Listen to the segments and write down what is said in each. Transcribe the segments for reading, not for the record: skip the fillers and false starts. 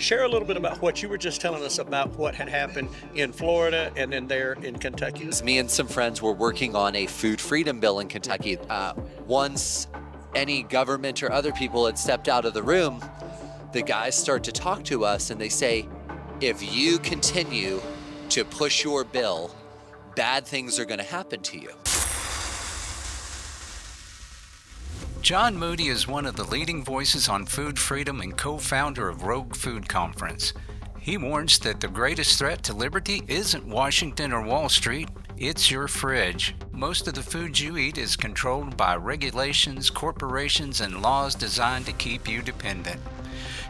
Share a little bit about what you were just telling us about what had happened in Florida and then there in Kentucky. Me and some friends were working on a food freedom bill in Kentucky. Once any government or other people had stepped out of the room, the guys start to talk to us and they say, if you continue to push your bill, bad things are going to happen to you. John Moody is one of the leading voices on food freedom and co-founder of Rogue Food Conference. He warns that the greatest threat to liberty isn't Washington or Wall Street, it's your fridge. Most of the food you eat is controlled by regulations, corporations, and laws designed to keep you dependent.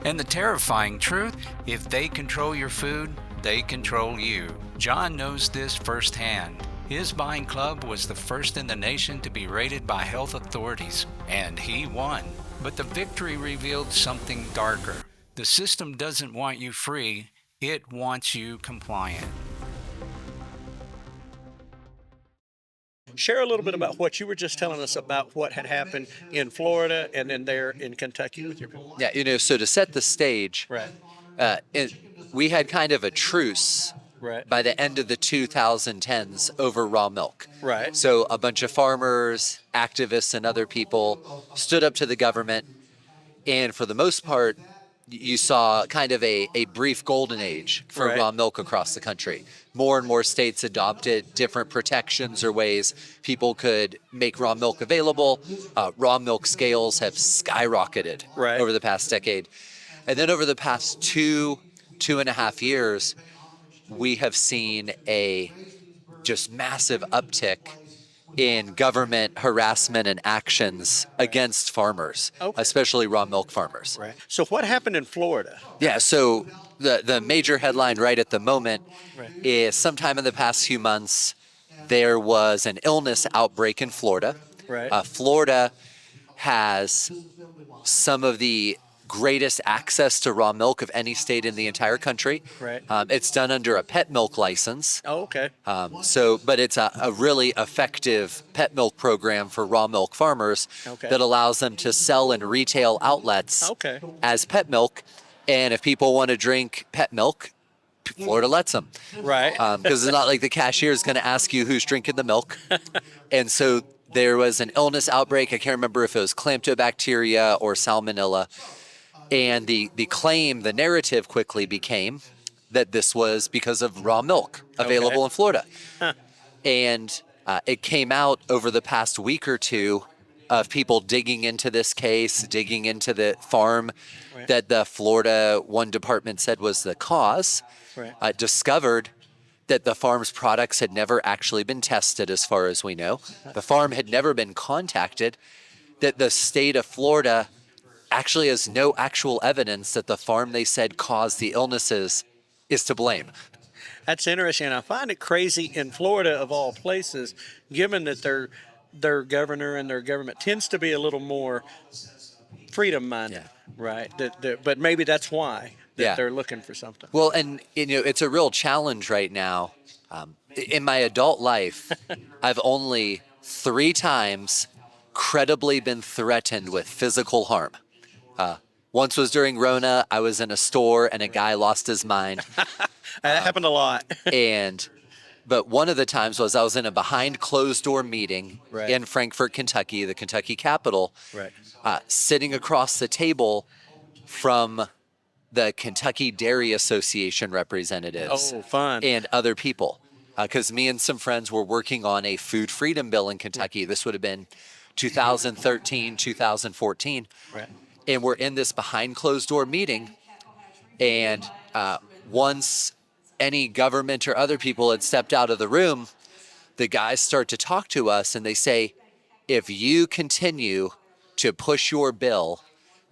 And the terrifying truth, if they control your food, they control you. John knows this firsthand. His buying club was the first in the nation to be rated by health authorities, and he won. But the victory revealed something darker. The system doesn't want you free, it wants you compliant. Share a little bit about what you were just telling us about what had happened in Florida and then there in Kentucky with your people. Yeah, so to set the stage, Right. we had kind of a truce Right. by the end of the 2010s over raw milk. Right. So a bunch of farmers, activists, and other people stood up to the government. And for the most part, you saw kind of a brief golden age for Right. raw milk across the country. More and more states adopted different protections or ways people could make raw milk available. Raw milk scales have skyrocketed Right. over the past decade. And then over the past two and a half years, we have seen a just massive uptick in government harassment and actions against farmers, Okay. especially raw milk farmers. Right. So what happened in Florida? Yeah, so the major headline right at the moment Right. is sometime in the past few months, there was an illness outbreak in Florida. Right. Florida has some of the greatest access to raw milk of any state in the entire country. Right. It's done under a pet milk license. Oh, okay. But it's a really effective pet milk program for raw milk farmers Okay. that allows them to sell in retail outlets Okay. as pet milk. And if people want to drink pet milk, Florida lets them. Right. Because it's not like the cashier is going to ask you who's drinking the milk. And so there was an illness outbreak. I can't remember if it was Campylobacteria or Salmonella. And the narrative quickly became that this was because of raw milk available Okay. in Florida. And it came out over the past week or two of people digging into this case, digging into the farm Right. that the Florida one department said was the cause, Right. discovered that the farm's products had never actually been tested as far as we know. The farm had never been contacted, that the state of Florida actually has no actual evidence that the farm they said caused the illnesses is to blame. That's interesting. I find it crazy in Florida, of all places, given that their governor and their government tends to be a little more freedom-minded, Yeah. right? But maybe that's why Yeah. they're looking for something. Well, and it's a real challenge right now. In my adult life, I've only 3 times credibly been threatened with physical harm. Once was during Rona. I was in a store and a guy lost his mind. That happened a lot. But one of the times was I was in a behind closed door meeting Right. in Frankfort, Kentucky, the Kentucky capital, Right. sitting across the table from the Kentucky Dairy Association representatives Oh, fun. and other people. Because me and some friends were working on a food freedom bill in Kentucky. This would have been 2013, 2014. Right. And we're in this behind closed door meeting. And once any government or other people had stepped out of the room, the guys start to talk to us and they say, if you continue to push your bill,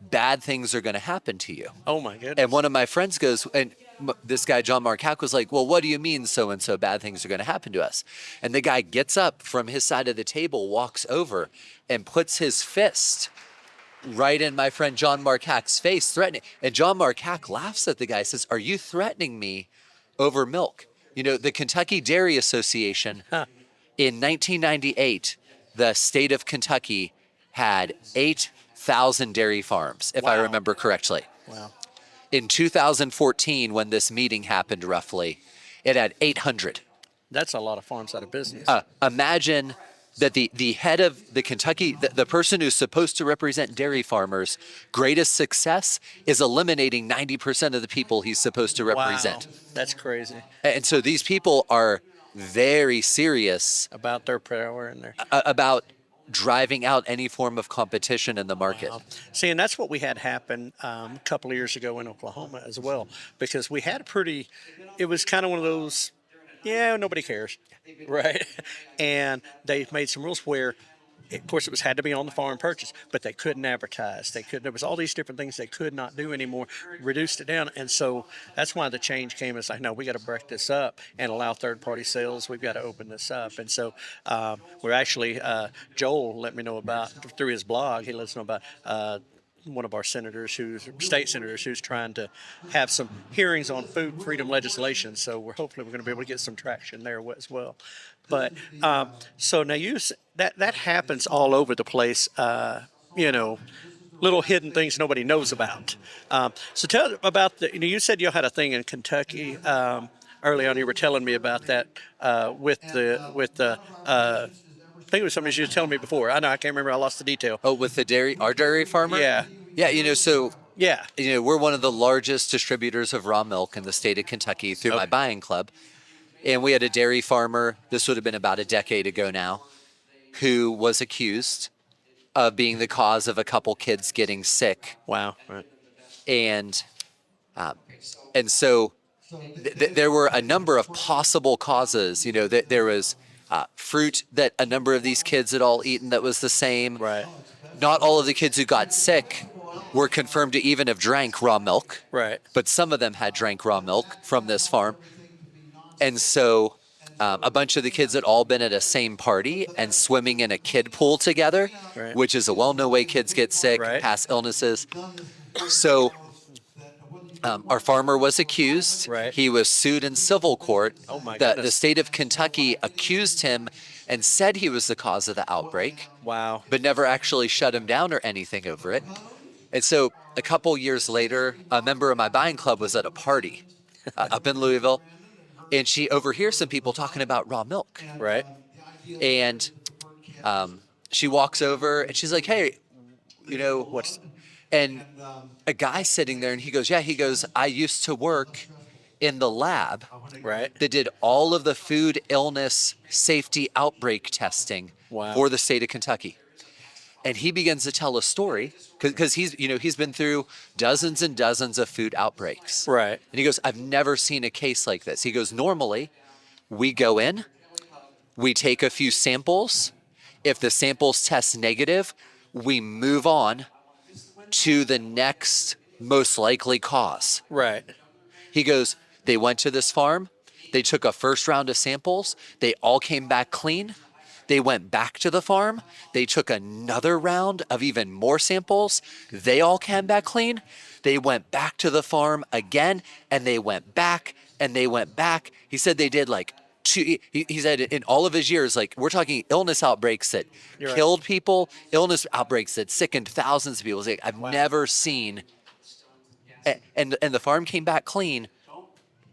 bad things are going to happen to you. Oh, my goodness. And one of my friends goes, and this guy, John Marcack, was like, well, what do you mean so-and-so bad things are going to happen to us? And the guy gets up from his side of the table, walks over, and puts his fist right in my friend John Marcack's face, threatening. And John Marcack laughs at the guy, says, are you threatening me over milk? The Kentucky Dairy Association, in 1998, the state of Kentucky had 8,000 dairy farms, if I Wow. remember correctly. Wow. In 2014, when this meeting happened roughly, it had 800. That's a lot of farms out of business. Imagine that the head of the Kentucky, the person who's supposed to represent dairy farmers, greatest success is eliminating 90% of the people he's supposed to represent. Wow, that's crazy. And so these people are very serious About their power in there. about driving out any form of competition in the market. See, and that's what we had happen a couple of years ago in Oklahoma as well, because we had it was kind of one of those, yeah, nobody cares, right? And they made some rules where, of course, it had to be on the farm purchase, but they couldn't advertise. There was all these different things they could not do anymore, reduced it down. And so that's why the change came. It's like, no, we got to break this up and allow third-party sales. We've got to open this up. And so we're actually, Joel let me know about, through his blog, he lets us know about one of our state senators who's trying to have some hearings on food freedom legislation. So hopefully we're going to be able to get some traction there as well. But so now that happens all over the place, little hidden things nobody knows about. So tell about you said you had a thing in Kentucky early on. You were telling me about that with the I think it was something you were telling me before. I know, I can't remember. I lost the detail. Oh, with our dairy farmer? Yeah. Yeah, so Yeah. we're one of the largest distributors of raw milk in the state of Kentucky through my buying club. And we had a dairy farmer, this would have been about a decade ago now, who was accused of being the cause of a couple kids getting sick. Wow. Right. And so there were a number of possible causes. There was fruit that a number of these kids had all eaten that was the same. Right. Not all of the kids who got sick were confirmed to even have drank raw milk. Right. But some of them had drank raw milk from this farm. And so a bunch of the kids had all been at a same party and swimming in a kid pool together, Right. which is a well-known way kids get sick, Right. pass illnesses. So our farmer was accused. Right. He was sued in civil court. Oh, my The goodness. state of Kentucky accused him and said he was the cause of the outbreak, Wow. but never actually shut him down or anything over it. And so a couple years later, a member of my buying club was at a party up in Louisville, and she overhears some people talking about raw milk. Right. And she walks over and she's like, hey, What's and a guy sitting there, and he goes, I used to work in the lab right? that did all of the food illness safety outbreak testing Wow. for the state of Kentucky. And he begins to tell a story because he's been through dozens and dozens of food outbreaks. Right. And he goes, I've never seen a case like this. He goes, normally we go in, we take a few samples. If the samples test negative, we move on to the next most likely cause. Right. He goes, they went to this farm, they took a first round of samples, they all came back clean. They went back to the farm, they took another round of even more samples, they all came back clean. They went back to the farm again, and they went back, and they went back. He said they did like he said in all of his years, like we're talking illness outbreaks that You're killed people, illness outbreaks that sickened thousands of people. He's like, I've never seen, and the farm came back clean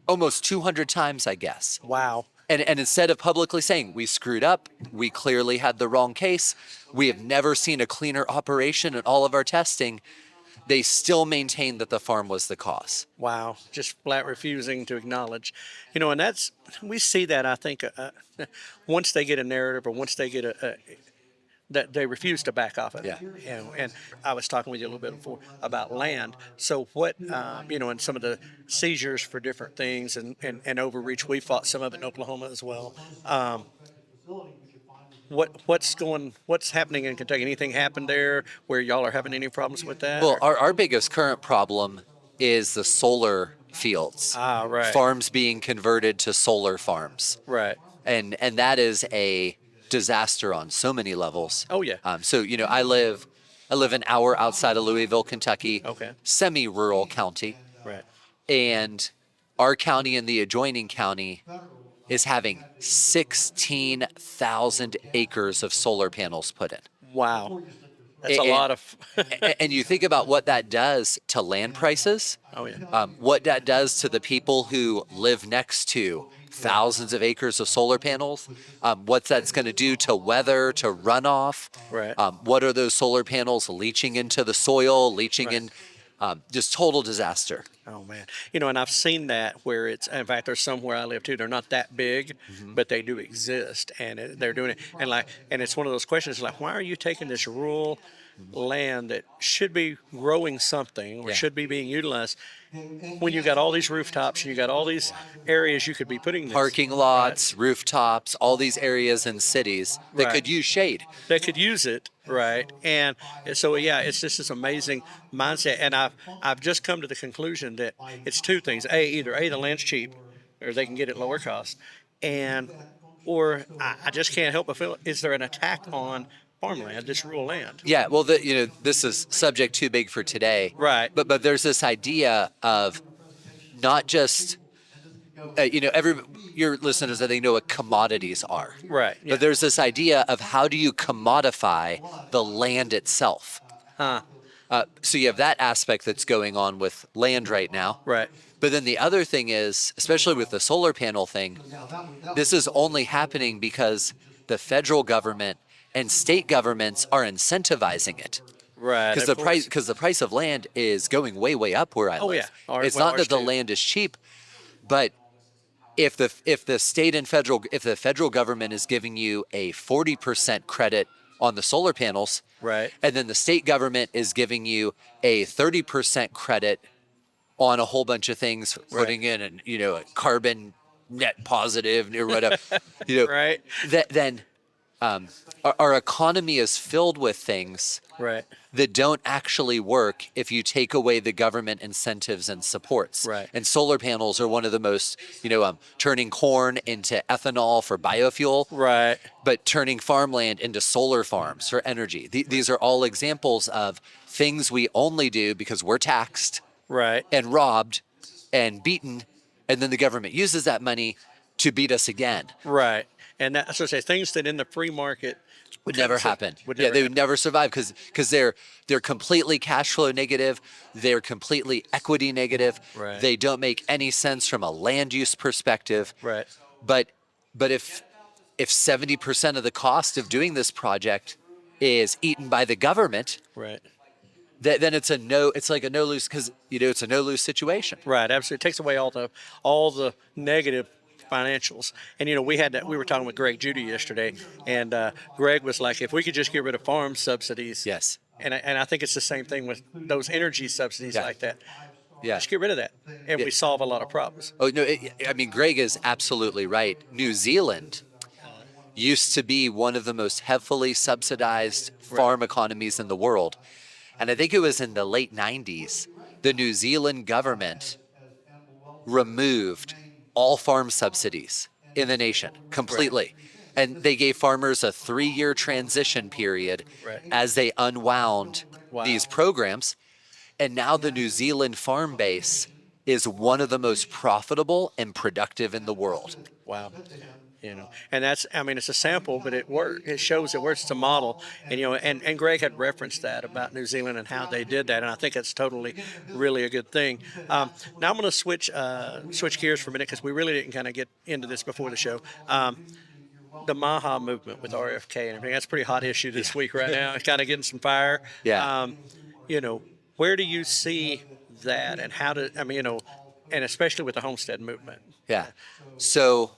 almost 200 times, I guess. Wow. And instead of publicly saying, we screwed up, we clearly had the wrong case, we have never seen a cleaner operation in all of our testing, they still maintain that the farm was the cause. Wow. Just flat refusing to acknowledge. And we see that, I think, once they get a narrative or once they get that they refuse to back off of it. Yeah. And I was talking with you a little bit before about land. So what, and some of the seizures for different things and overreach, we fought some of it in Oklahoma as well. What's happening in Kentucky? Anything happened there where y'all are having any problems with that? Well, our biggest current problem is the solar fields. Right. Farms being converted to solar farms. Right. And that is a disaster on so many levels. Oh, yeah. So I live an hour outside of Louisville, Kentucky. Okay. Semi-rural county. Right. And our county and the adjoining county is having 16,000 acres of solar panels put in. Wow. That's a And- lot of. and you think about what that does to land prices, Oh yeah. what that does to the people who live next to thousands of acres of solar panels, what that's going to do to weather, to runoff. Right. What are those solar panels leaching into the soil, leaching Right. in, just total disaster. Oh man, and I've seen that where it's. In fact, there's some where I live too. They're not that big, but they do exist, and they're doing it. And it's one of those questions like, why are you taking this rural land that should be growing something or Yeah. should be being utilized when you got all these rooftops and you got all these areas you could be putting this, Parking lots, rooftops, all these areas in cities that Right. could use shade. that could use it, right? And so yeah, it's just this amazing mindset. And I've just come to the conclusion that it's two things: either the land's cheap, or they can get it lower cost, and or I just can't help but feel, is there an attack on farmland, this rural land? Yeah, well, this is subject too big for today. Right. But there's this idea of not just, your listeners, I think, know what commodities are. Right. Yeah. But there's this idea of how do you commodify the land itself? Huh. So you have that aspect that's going on with land right now. Right. But then the other thing is, especially with the solar panel thing, this is only happening because the federal government and state governments are incentivizing it. Right. Because the price of land is going way up where I live. Oh, yeah. It's Well, not that ours the too. land is cheap, but if the federal government is giving you a 40% credit on the solar panels, Right. and then the state government is giving you a 30% credit on a whole bunch of things, putting in a carbon net positive or whatever, Right. then our economy is filled with things Right. that don't actually work if you take away the government incentives and supports. Right. And solar panels are one of the most, turning corn into ethanol for biofuel, Right. but turning farmland into solar farms for energy. These are all examples of things we only do because we're taxed Right. and robbed and beaten, and then the government uses that money to beat us again. Right. And that's what I say. Things that in the free market Would never happen. Would Yeah, never they happen. would never survive because they're completely cash flow negative. They're completely equity negative. Right. They don't make any sense from a land use perspective. Right. But if 70% of the cost of doing this project is eaten by the government, Right. then it's like a no lose, because it's a no lose situation. Right. Absolutely. It takes away all the negative financials. And we were talking with Greg Judy yesterday, and Greg was like, if we could just get rid of farm subsidies. Yes. And I think it's the same thing with those energy subsidies Yeah. like that. Yeah. Just get rid of that, and we solve a lot of problems. Oh no! Greg is absolutely right. New Zealand used to be one of the most heavily subsidized farm economies in the world, and I think it was in the late '90s the New Zealand government removed all farm subsidies in the nation completely, and they gave farmers a 3-year transition period Right. as they unwound Wow. these programs. And now the New Zealand farm base is one of the most profitable and productive in the world. Wow. And it's a sample, but it works. It shows it works. It's a model. And Greg had referenced that about New Zealand and how they did that. And I think it's totally, really a good thing. Now I'm going to switch gears for a minute, because we really didn't kind of get into this before the show. The MAHA movement with RFK and everything, that's a pretty hot issue this week right now. It's kind of getting some fire. Yeah. Where do you see that, and and especially with the homestead movement? Yeah. So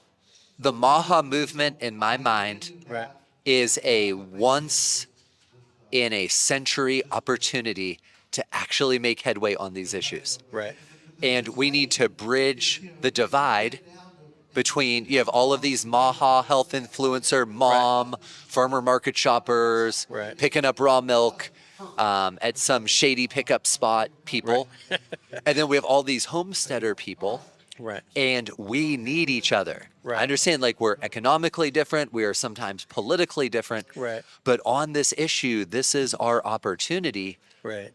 the MAHA movement, in my mind, Right. is a once in a century opportunity to actually make headway on these issues. Right. And we need to bridge the divide between, you have all of these MAHA health influencer, mom, farmer market shoppers, Right. picking up raw milk at some shady pickup spot people. And then we have all these homesteader people. Right. And we need each other. Right. I understand, we're economically different. We are sometimes politically different. Right. But on this issue, this is our opportunity. Right.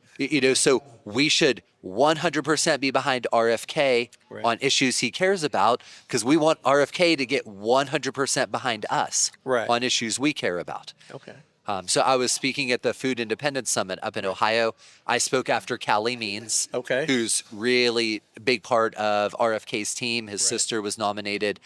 So we should 100% be behind RFK Right. on issues he cares about, because we want RFK to get 100% behind us Right. on issues we care about. Okay. So I was speaking at the Food Independence Summit up in Ohio. I spoke after Callie Means, Okay. who's really a big part of RFK's team. His sister was nominated,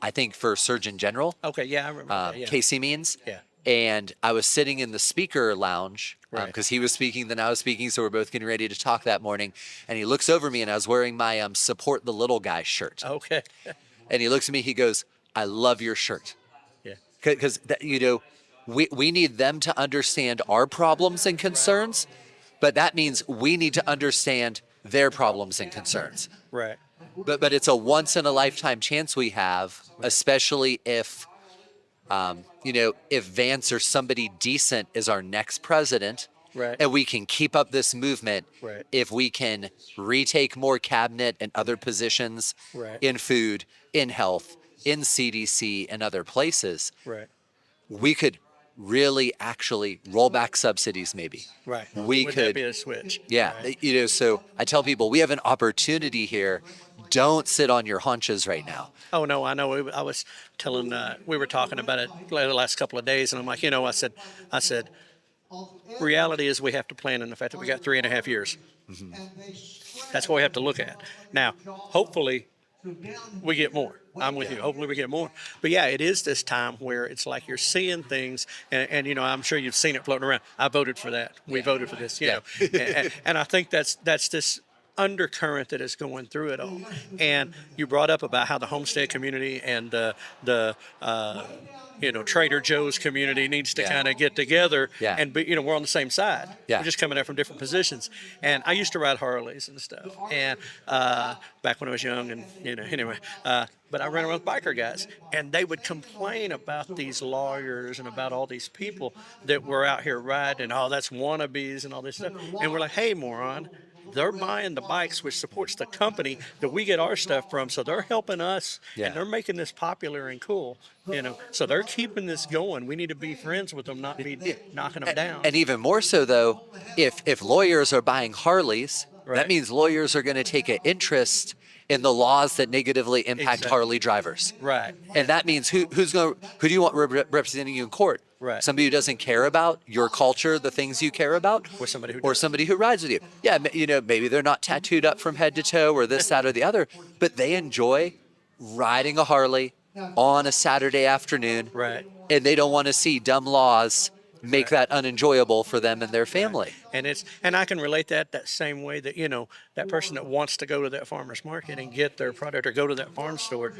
I think, for Surgeon General. Okay, yeah, I remember that. Yeah. Casey Means. Yeah. And I was sitting in the speaker lounge because he was speaking, then I was speaking. So we're both getting ready to talk that morning. And he looks over me, and I was wearing my Support the Little Guy shirt. Okay. And he looks at me, he goes, I love your shirt. Yeah. Because, we need them to understand our problems and concerns, but that means we need to understand their problems and concerns. Right. But it's a once in a lifetime chance we have, especially if, if Vance or somebody decent is our next president, Right. and we can keep up this movement. Right. If we can retake more cabinet and other positions Right. in food, in health, in CDC, and other places, Right. we could really actually roll back subsidies maybe. Right. We Would could that be a switch? Yeah, Right. so I tell people we have an opportunity here. Don't sit on your haunches right now. Oh no, I know. I was telling. We were talking about it the last couple of days, and I'm like, I said, reality is we have to plan in the fact that we got 3.5 years. That's what we have to look at. Now, hopefully, we get more. I'm with you. Hopefully we get more. But yeah, it is this time where it's like you're seeing things, and I'm sure you've seen it floating around. I voted for that. We voted for this. And I think that's this undercurrent that is going through it all. And you brought up about how the homestead community and the Trader Joe's community needs to kind of get together and be, we're on the same side. We're just coming at from different positions. And I used to ride Harleys and stuff. And back when I was young, and anyway. But I ran around with biker guys, and they would complain about these lawyers and about all these people that were out here riding. Oh, that's wannabes and all this stuff. And we're like, hey, moron. They're buying the bikes, which supports the company that we get our stuff from. So they're helping us, and they're making this popular and cool. So they're keeping this going. We need to be friends with them, not be knocking them down. And even more so, though, if lawyers are buying Harleys, that means lawyers are going to take an interest in the laws that negatively impact Harley drivers. Right. And that means who do you want representing you in court? Right. Somebody who doesn't care about your culture, the things you care about, Or somebody who or somebody who rides with you. Yeah, maybe they're not tattooed up from head to toe or this, that, or the other, but they enjoy riding a Harley on a Saturday afternoon. Right. And they don't want to see dumb laws make that unenjoyable for them and their family. And I can relate that same way that that person that wants to go to that farmer's market and get their product or go to that farm store,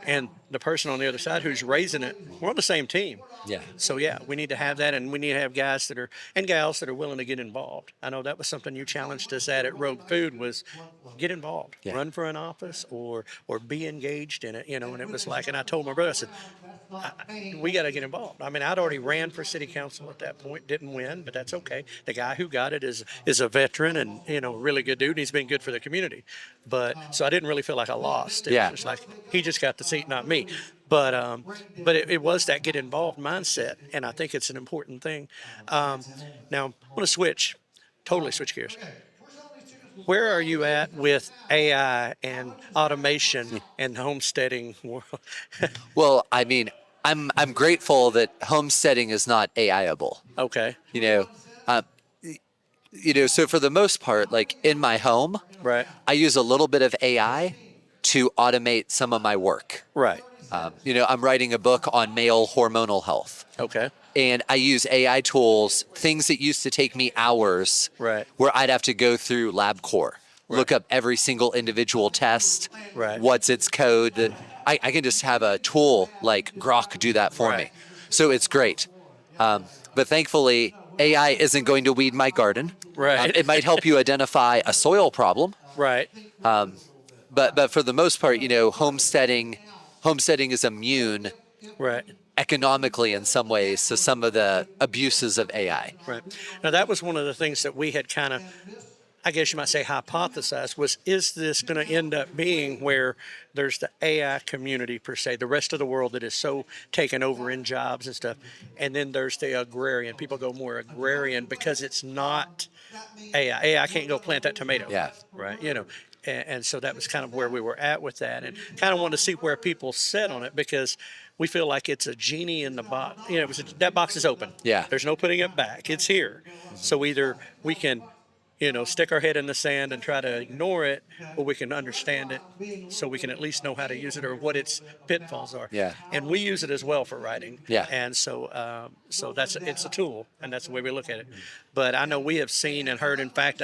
and the person on the other side who's raising it, we're on the same team. Yeah. So yeah, we need to have that, and we need to have guys and gals that are willing to get involved. I know that was something you challenged us at Rogue Food was get involved, run for an office or be engaged in it, and it was like, and I told my brother, I said, we got to get involved. I mean, I'd already ran for city council at that point, didn't win, but that's okay. The guy who got it is a veteran and really good dude. And he's been good for the community, but so I didn't really feel like I lost. It was just like he just got the seat, not me. But it was that get involved mindset, and I think it's an important thing. Now I'm going to totally switch gears. Where are you at with AI and automation and homesteading world? Well, I mean, I'm grateful that homesteading is not AIable. Okay. So for the most part, like in my home, Right. I use a little bit of AI to automate some of my work. Right. I'm writing a book on male hormonal health. Okay. And I use AI tools, things that used to take me hours, Right. where I'd have to go through LabCorp, look up every single individual test, Right. what's its code. I can just have a tool like Grok do that for me. So it's great. But thankfully, AI isn't going to weed my garden. Right. It might help you identify a soil problem. Right. But for the most part, homesteading is immune Right. economically in some ways to some of the abuses of AI. Right. Now that was one of the things that we had kind of, I guess you might say, hypothesized was, is this going to end up being where there's the AI community per se, the rest of the world that is so taken over in jobs and stuff, and then there's the agrarian. People go more agrarian because it's not AI. AI can't go plant that tomato. Yeah. Right. and so that was kind of where we were at with that, and kind of wanted to see where people sit on it, because we feel like it's a genie in the box. That box is open. Yeah. There's no putting it back. It's here. So either we can, stick our head in the sand and try to ignore it, or we can understand it so we can at least know how to use it or what its pitfalls are. Yeah. And we use it as well for writing. Yeah. And so it's a tool, and that's the way we look at it. But I know we have seen and heard, in fact,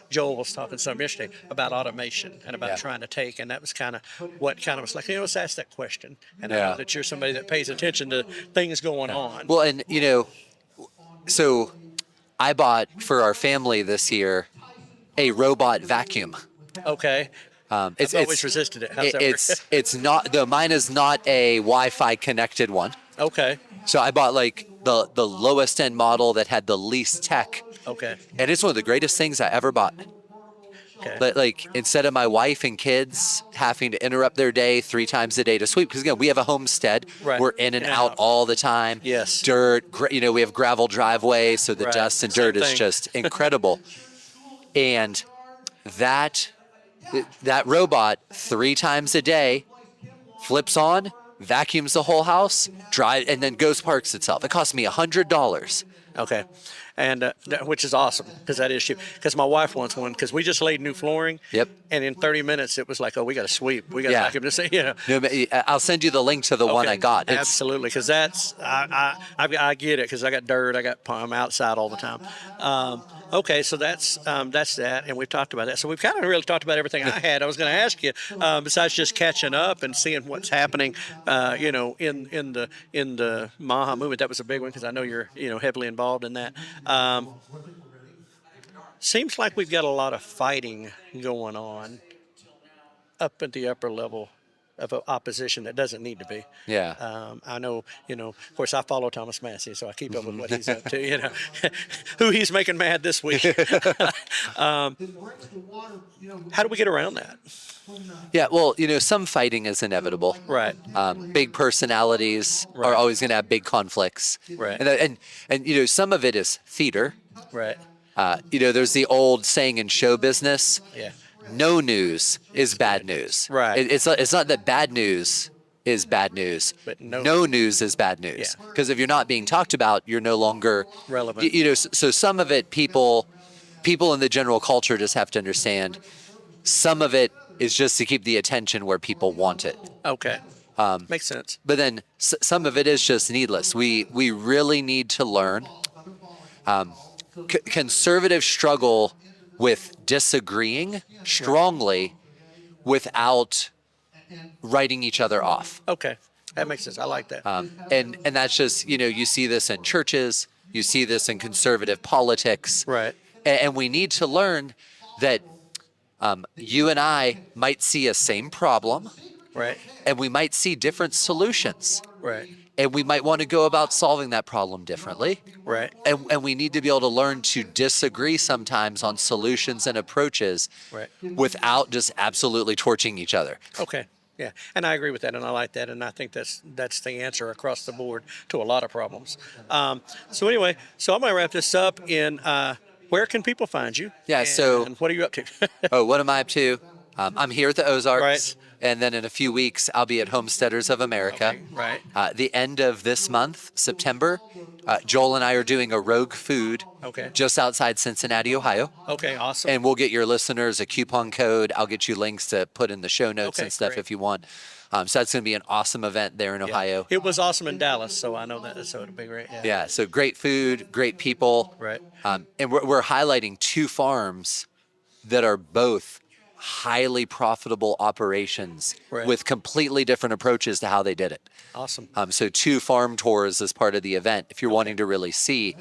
Joel was talking some yesterday about automation and about trying to take, and that was kind of what kind of was like, let's ask that question. And I know that you're somebody that pays attention to things going on. Well, and so I bought for our family this year a robot vacuum. Okay. It's I've always resisted it. How's that work? It's not, though mine is not a Wi-Fi connected one. Okay. So I bought like the lowest end model that had the least tech. Okay. And it's one of the greatest things I ever bought. Okay. But like, instead of my wife and kids having to interrupt their day 3 times a day to sweep, because again, we have a homestead. Right. We're in and out all the time. Yes. Dirt, we have gravel driveways, so the Right. dust and Same dirt is thing. just incredible. And that robot 3 times a day flips on, vacuums the whole house, and then goes parks itself. It cost me $100. Okay. And which is awesome, because that is cheap. Because my wife wants one, because we just laid new flooring. Yep. And in 30 minutes, it was like, we got to sweep. We got to vacuum this. No, but I'll send you the link to the one I got. Absolutely, because that's I get it, because I got dirt. I'm outside all the time. Okay, so that's that, and we've talked about that. So we've kind of really talked about everything I had. I was going to ask you, besides just catching up and seeing what's happening, in the MAHA movement. That was a big one, because I know you're heavily involved in that. Seems like we've got a lot of fighting going on up at the upper level of opposition that doesn't need to be. Yeah. I know, of course, I follow Thomas Massey, so I keep up with what he's up to, who he's making mad this week. How do we get around that? Yeah, well, some fighting is inevitable. Right. Big personalities are always going to have big conflicts. Right. And some of it is theater. Right. There's the old saying in show business, Yeah. no news is bad news. Right. It's not that bad news is bad news. But no news is bad news. Yeah. Because if you're not being talked about, you're no longer relevant. So some of it, people in the general culture just have to understand. Some of it is just to keep the attention where people want it. Okay. Makes sense. But then some of it is just needless. We really need to learn. Conservatives struggle with disagreeing strongly without writing each other off. Okay. That makes sense. I like that. And that's just, you see this in churches, you see this in conservative politics. Right. And we need to learn that you and I might see a same problem. Right. And we might see different solutions. Right. And we might want to go about solving that problem differently. Right. And we need to be able to learn to disagree sometimes on solutions and approaches Right. without just absolutely torching each other. Okay. Yeah, and I agree with that, and I like that, and I think that's the answer across the board to a lot of problems. So anyway, I'm going to wrap this up in where can people find you? Yeah, so- and what are you up to? Oh, what am I up to? I'm here at the Ozarks. Right. And then in a few weeks, I'll be at Homesteaders of America. Okay, right. The end of this month, September, Joel and I are doing a rogue food Okay. just outside Cincinnati, Ohio. Okay, awesome. And we'll get your listeners a coupon code. I'll get you links to put in the show notes Okay, and stuff great. if you want. So that's going to be an awesome event there in Yeah. Ohio. It was awesome in Dallas, so I know that, so it'll be great. Yeah. Yeah, so great food, great people. Right. And we're highlighting 2 farms that are both highly profitable operations Right. with completely different approaches to how they did it. Awesome. So 2 farm tours as part of the event if you're wanting to really see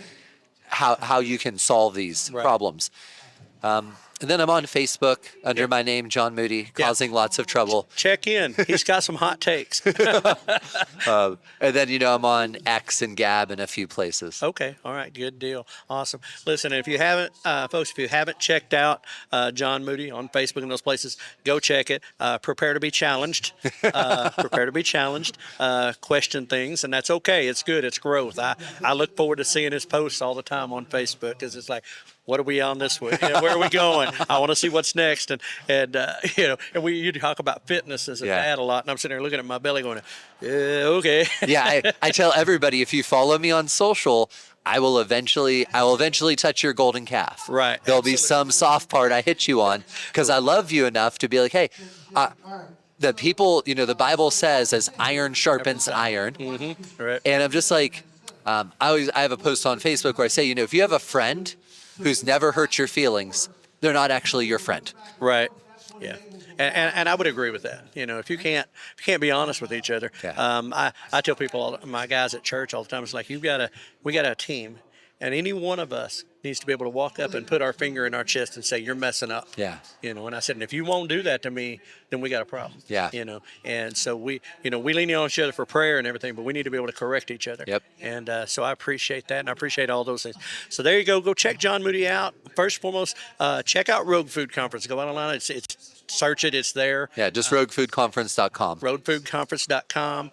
how you can solve these Right. problems. And then I'm on Facebook under my name, John Moody, causing lots of trouble. Check in. He's got some hot takes. And then, I'm on X and Gab and a few places. Okay. All right. Good deal. Awesome. Listen, if you haven't, folks, if you haven't checked out John Moody on Facebook and those places, go check it. Prepare to be challenged. Prepare to be challenged. Question things, and that's okay. It's good. It's growth. I look forward to seeing his posts all the time on Facebook, because it's like, what are we on this week? Where are we going? I want to see what's next. And you talk about fitness as a dad a lot, and I'm sitting there looking at my belly going, yeah, okay. Yeah, I tell everybody, if you follow me on social, I will eventually touch your golden calf. Right. There'll be some soft part I hit you on because I love you enough to be like, hey, the people, the Bible says as iron sharpens iron. Mm-hmm. Right. And I'm just like, I have a post on Facebook where I say, if you have a friend who's never hurt your feelings, they're not actually your friend. Right. Yeah. And I would agree with that. If you can't be honest with each other. Yeah. I tell people, my guys at church all the time, it's like, we got a team, and any one of us needs to be able to walk up and put our finger in our chest and say, you're messing up. Yeah. And I said, and if you won't do that to me, then we got a problem. Yeah. And so we lean on each other for prayer and everything, but we need to be able to correct each other. Yep. And so I appreciate that, and I appreciate all those things. So there you go. Go check John Moody out. First and foremost, check out Rogue Food Conference. Go out online. It's search it. It's there. Yeah, just roguefoodconference.com. Roguefoodconference.com.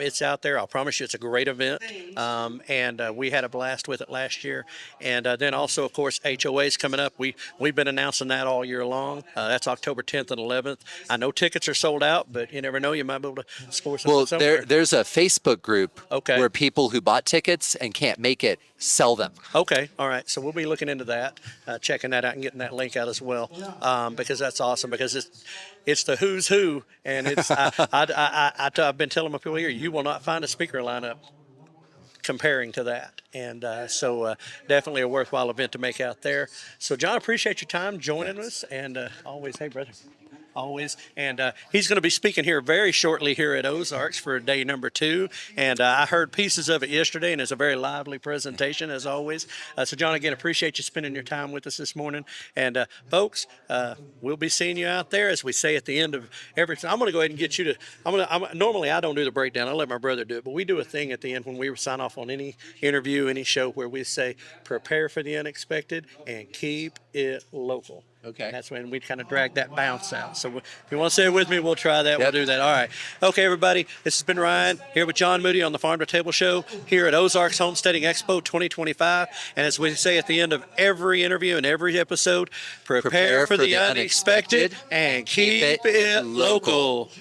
It's out there. I'll promise you it's a great event. And we had a blast with it last year. And then also, of course, HOA's coming up. We've been announcing that all year long. That's October 10th and 11th. I know tickets are sold out, but you never know. You might be able to score something somewhere. There's a Facebook group Okay. where people who bought tickets and can't make it sell them. Okay, all right. So we'll be looking into that, checking that out, and getting that link out as well, because that's awesome. Because it's the who's who, and it's I've been telling my people here, you will not find a speaker lineup comparing to that, and so definitely a worthwhile event to make out there. So John, appreciate your time joining us, and always, hey brother. Always. And he's going to be speaking here very shortly here at Ozarks for day number 2. And I heard pieces of it yesterday, and it's a very lively presentation, as always. So, John, again, appreciate you spending your time with us this morning. And, folks, we'll be seeing you out there, as we say at the end of everything. I'm going to go ahead and get you to normally I don't do the breakdown. I let my brother do it. But we do a thing at the end when we sign off on any interview, any show, where we say, prepare for the unexpected and keep it local. Okay. And that's when we kind of drag that bounce out. So if you want to say it with me, we'll try that. Yep. We'll do that. All right. Okay, everybody. This has been Ryan here with John Moody on the Farm to Table Show here at Ozarks Homesteading Expo 2025. And as we say at the end of every interview and every episode, prepare for the unexpected and keep it local.